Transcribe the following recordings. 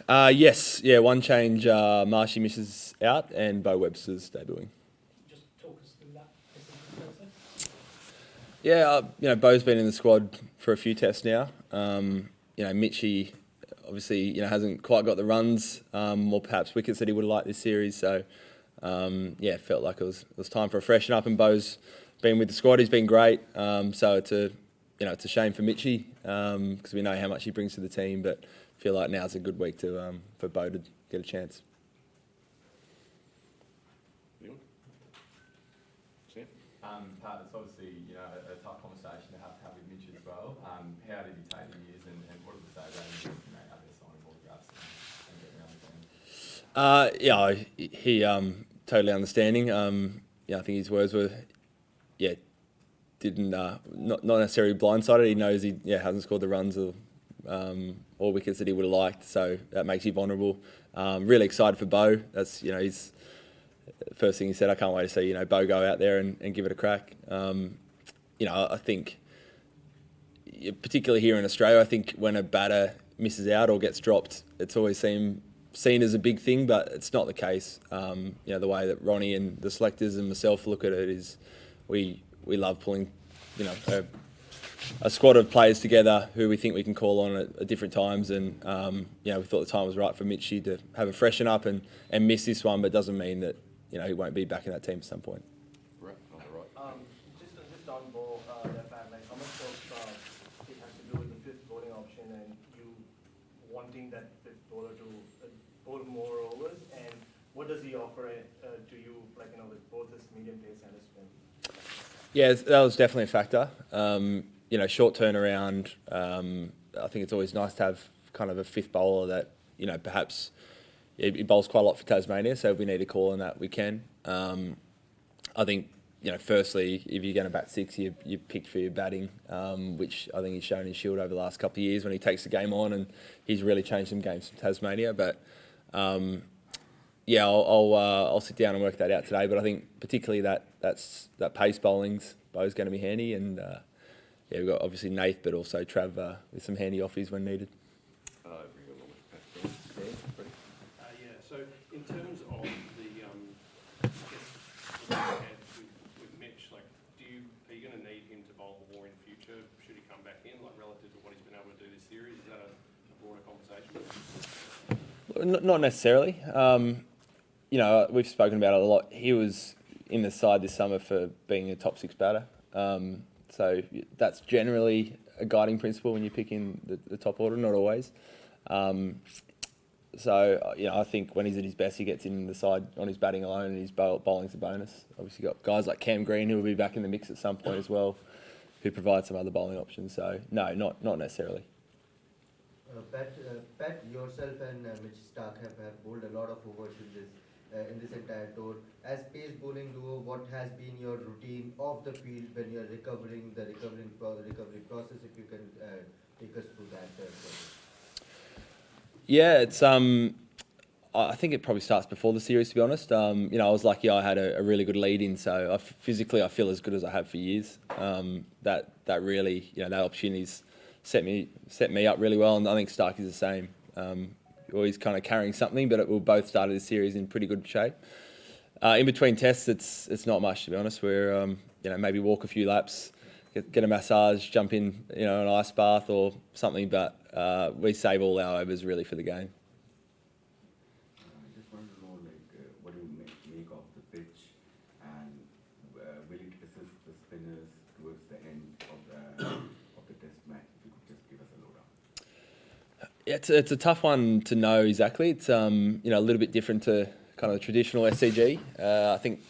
Yes, yeah, one change. Marsh misses out, and Webster's debuting. Just talk us through that process. Yeah, Bo's been in the squad for a few tests now. Mitchie obviously hasn't quite got the runs or perhaps wickets that he would have liked this series. So felt like it was time for a freshen up. And Bo's been with the squad. He's been great. So it's a shame for Mitchie because we know how much he brings to the team. But feel like now's a good week for Bo to get a chance. Pat, it's obviously a tough conversation to have with Mitch as well. How did he take the years and what did he say about him? I guess signing autographs and getting around the team? He totally understanding. I think his words were, didn't not necessarily blindsided. He knows he hasn't scored the runs or wickets that he would have liked, so that makes you vulnerable. Really excited for Bo. That's he's. First thing he said, I can't wait to see Bo go out there and give it a crack. I think, particularly here in Australia, I think when a batter misses out or gets dropped, it's always seen as a big thing, but it's not the case. The way that Ronnie and the selectors and myself look at it is, we love pulling, a squad of players together who we think we can call on at different times, and we thought the time was right for Mitchie to have a freshen up and miss this one, but it doesn't mean that he won't be back in that team at some point. Right, on the right. Just on ball, Pat, like how much of it has to do with the fifth bowling option and you wanting that fifth bowler to bowl more overs, and what does he offer to you, with both his medium pace and his spin? Yeah, that was definitely a factor. Short turnaround. I think it's always nice to have kind of a fifth bowler that perhaps. He bowls quite a lot for Tasmania, so if we need to call on that, we can. I think, firstly, if you're going to bat six, you pick for your batting, which I think he's shown his shield over the last couple of years when he takes the game on, and he's really changed some games from Tasmania. But I'll sit down and work that out today. But I think particularly that pace bowling's Bo's going to be handy, and we've got obviously Nath, but also Trav with some handy offies when needed. So in terms of the with Mitch, are you going to need him to bowl more in future? Should he come back in, relative to what he's been able to do this series? Is that a broader conversation? Not necessarily. We've spoken about it a lot. He was in the side this summer for being a top six batter. So that's generally a guiding principle when you pick in the top order, not always. So, I think when he's at his best, he gets in the side on his batting alone, and his bowling's a bonus. Obviously, got guys like Cam Green who will be back in the mix at some point as well, who provide some other bowling options. So, no, not necessarily. Pat, yourself and Mitch Stark have bowled a lot of overs in this entire tour. As pace bowling duo, what has been your routine off the field when you're recovering the recovery process? If you can take us through that. Yeah, it's I think it probably starts before the series, to be honest. I was lucky I had a really good lead in, so physically I feel as good as I have for years. That really, that opportunity's set me up really well, and I think Stark is the same. Always kind of carrying something, but we both started the series in pretty good shape. In between tests, it's not much, to be honest. We're maybe walk a few laps, get a massage, jump in an ice bath or something, but we save all our overs really for the game. I just wanted to know, what do you make of the pitch, and will it assist the spinners towards the end of the test match? If you could just give us a lowdown. It's a tough one to know exactly. It's a little bit different to kind of the traditional SCG. I think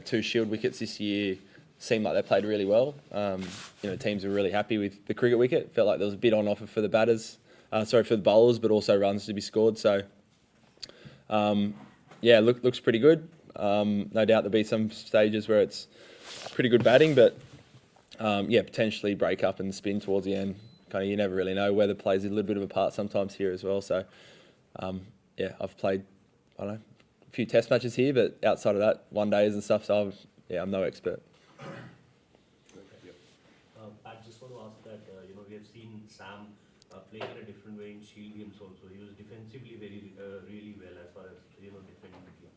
2 Shield wickets this year seemed like they played really well. Teams were really happy with the cricket wicket. Felt like there was a bit on offer for the for the bowlers, but also runs to be scored. So, looks pretty good. No doubt there'll be some stages where it's pretty good batting, but potentially break up and spin towards the end. Kind of, you never really know. Weather plays a little bit of a part sometimes here as well. So, I've played, a few test matches here, but outside of that, one days and stuff. So, I'm no expert. I just want to ask that, we have seen Sam playing in a different way in Shield games also. He was defensively really well as far as defending the game.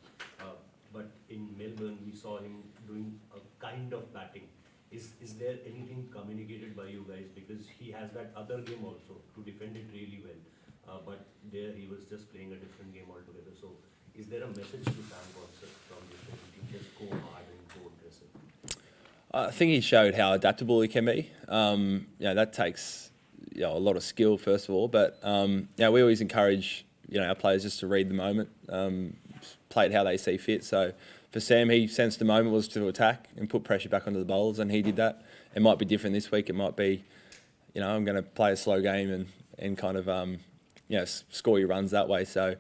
But in Melbourne, we saw him doing a kind of batting. Is there anything communicated by you guys, because he has that other game also to defend it really well, but there he was just playing a different game altogether. So is there a message to Sam Watson from this team, just go hard and go aggressive? I think he showed how adaptable he can be. That takes a lot of skill first of all, but we always encourage our players just to read the moment, play it how they see fit. So for Sam, he sensed the moment was to attack and put pressure back onto the bowlers, and he did that. It might be different this week. It might be, I'm going to play a slow game and kind of score your runs that way. So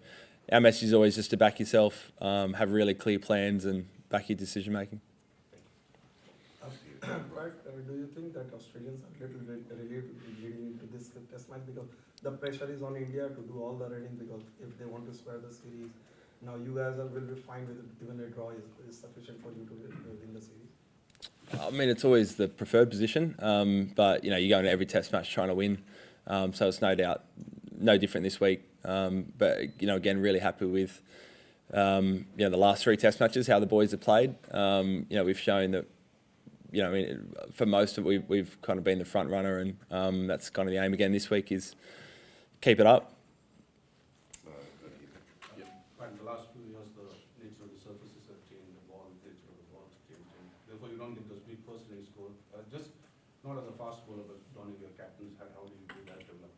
our message is always just to back yourself, have really clear plans, and back your decision making. Right, do you think that Australians are little leading into this test match, because the pressure is on India to do all the reading, because if they want to spare the series, now you guys will be fine with it, even a draw is sufficient for you to win the series? I mean, it's always the preferred position, but you go into every test match trying to win, so it's no doubt no different this week. But again, really happy with the last 3 test matches, how the boys have played. We've shown that for most of it, we've kind of been the front runner, and that's kind of the aim again this week is keep it up. Right, the last few years, the nature of the surfaces have changed, the ball, nature of the ball has changed, and therefore you don't get those big first innings score. Just not as a fast bowler, but Donny, your captain's hat, how do you do that develop?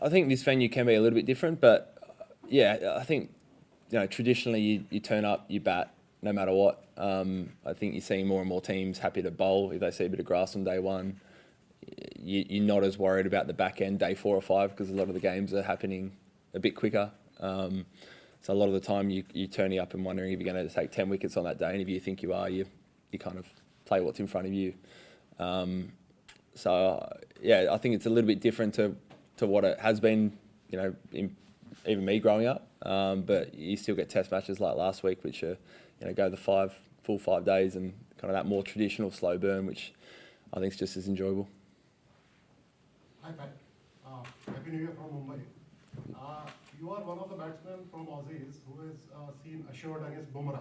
I think this venue can be a little bit different, but I think traditionally you turn up, you bat no matter what. I think you're seeing more and more teams happy to bowl if they see a bit of grass on day one. You're not as worried about the back end day 4 or 5, because a lot of the games are happening a bit quicker. So a lot of the time you're turning up and wondering if you're going to take 10 wickets on that day, and if you think you are, you kind of play what's in front of you. I think it's a little bit different to what it has been, even me growing up. But you still get test matches like last week, which are, go the full 5 days, and kind of that more traditional slow burn, which I think is just as enjoyable. Hi Pat, Happy New Year from Mumbai. You are one of the batsmen from Aussies who is seen assured against Bumrah.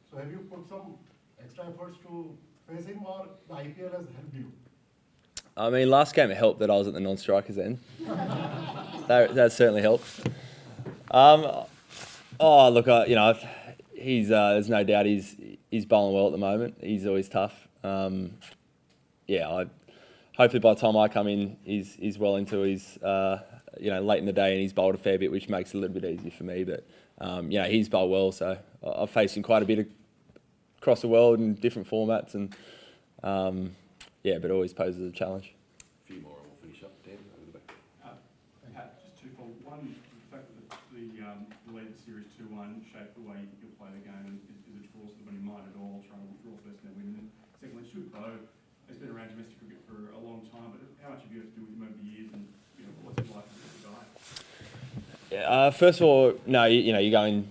So have you put some extra efforts to face him, or the IPL has helped you? I mean, last game it helped that I was at the non-strikers end. that certainly helped. He's there's no doubt he's bowling well at the moment. He's always tough. Hopefully by the time I come in, he's well into his late in the day, and he's bowled a fair bit, which makes it a little bit easier for me. But he's bowled well, so I've faced him quite a bit across the world in different formats, and but it always poses a challenge. A few more and we'll finish up. Dan, over the back. Pat, just twofold. One, the fact that the lead the series 2-1 shaped the way you play the game is a force that when you mind at all, trying to withdraw first and then win. And secondly, Shoot Bo has been around domestic cricket for a long time, but how much have you had to do with him over the years, and what's it like as a guy? First of all, no, you're going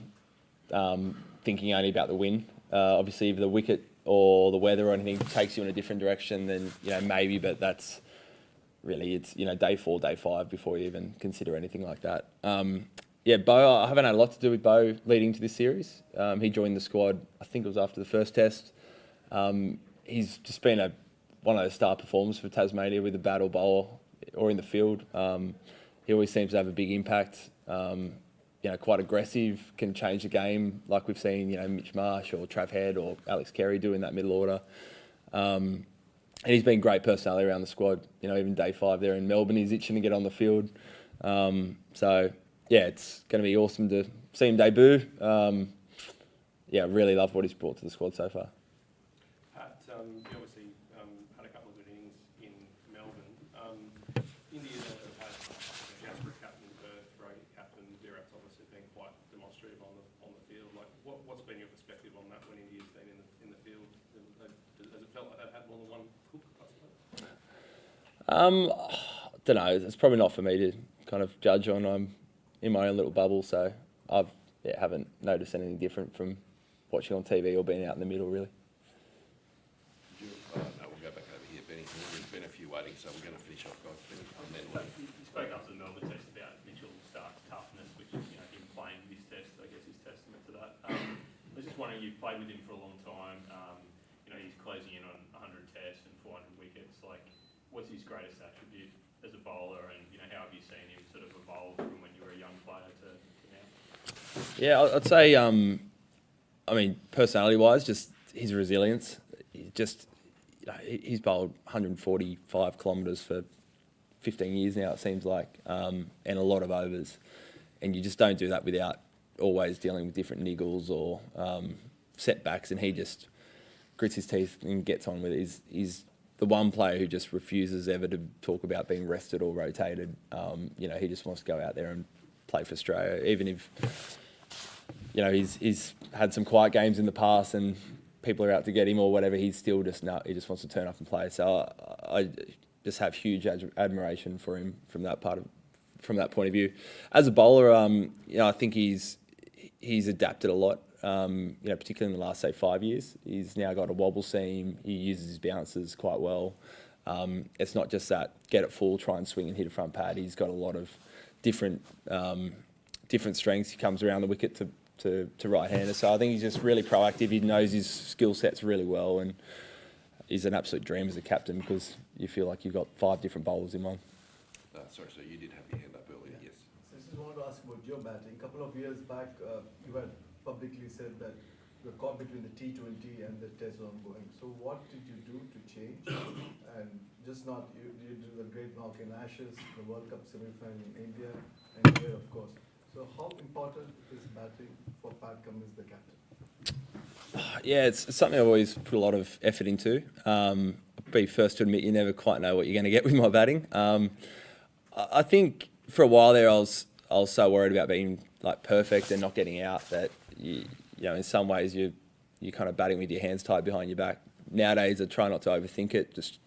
thinking only about the win. Obviously, if the wicket or the weather or anything takes you in a different direction, then maybe. But that's really it's day 4, day 5 before you even consider anything like that. Bo, I haven't had a lot to do with Bo leading to this series. He joined the squad, I think it was after the first test. He's just been one of those star performers for Tasmania with the bat or bowl or in the field. He always seems to have a big impact. Quite aggressive, can change the game like we've seen, Mitch Marsh or Trav Head or Alex Carey do in that middle order. And he's been great personality around the squad. Even day 5 there in Melbourne, he's itching to get on the field. It's going to be awesome to see him debut. Really love what he's brought to the squad so far. Pat, you obviously had a couple of good innings in Melbourne. India have had Jasper captain, Brody captain. Virat's obviously been quite demonstrative on the field. Like, what's been your perspective on that when India's been in the field? Has it felt like they've had more than one cook, I suppose? I don't know. It's probably not for me to kind of judge on. I'm in my own little bubble, so I haven't noticed anything different from watching on TV or being out in the middle, really. We'll go back over here, Benny. There's been a few waiting, so we're going to finish off, guys. And then You spoke after the Melbourne test about Mitchell Stark's toughness, which, him playing this test, I guess, is testament to that. I was just wondering, you've played with him for a long time. He's closing in on 100 tests and 400 wickets. Like, what's his greatest attribute as a bowler, and how have you seen him sort of evolve from when you were a young player to now? Yeah, I'd say, personality-wise, just his resilience. He's bowled 145 kilometres for 15 years now, it seems like, and a lot of overs. And you just don't do that without always dealing with different niggles or setbacks, and he just grits his teeth and gets on with it. He's the one player who just refuses ever to talk about being rested or rotated. He just wants to go out there and play for Australia, even if he's had some quiet games in the past and people are out to get him or whatever. He's still just he just wants to turn up and play. So I just have huge admiration for him from that point of view. As a bowler, I think he's adapted a lot. Particularly in the last, say, 5 years. He's now got a wobble seam. He uses his bounces quite well. It's not just that get it full, try and swing and hit a front pad. He's got a lot of different strengths. He comes around the wicket to right-handers. So I think he's just really proactive. He knows his skill sets really well, and he's an absolute dream as a captain because you feel like you've got 5 different bowlers in one. sorry, so you did have your hand up earlier, yes. So I just wanted to ask about your batting. A couple of years back, you had publicly said that you were caught between the T20 and the Test ongoing. So what did you do to change? And just not, you did the great knock in Ashes, the World Cup semi-final in India, and here, of course. So how important is batting for Pat Cummins, the captain? Yeah, it's something I've always put a lot of effort into. I'll be first to admit you never quite know what you're going to get with my batting. I think for a while there I was so worried about being like perfect and not getting out that you know in some ways you're kind of batting with your hands tied behind your back. Nowadays I try not to overthink it. Just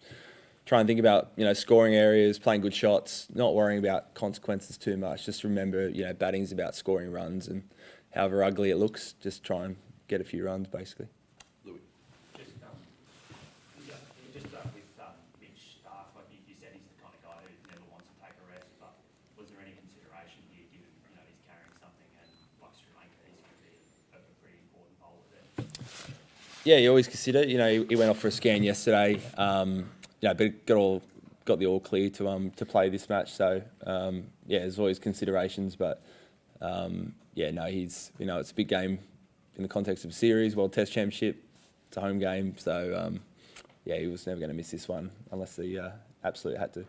try and think about scoring areas, playing good shots, not worrying about consequences too much. Just remember batting is about scoring runs, and however ugly it looks, just try and get a few runs basically. Louis. Just with Mitch Stark, like you said, he's the kind of guy who never wants to take a rest, but was there any consideration here, given he's carrying something, and like Sri Lanka, he's going to be a pretty important bowler there? Yeah, you always consider. He went off for a scan yesterday. But got the all clear to play this match. So there's always considerations, but he's it's a big game in the context of series, World Test Championship. It's a home game, so he was never going to miss this one unless he absolutely had to.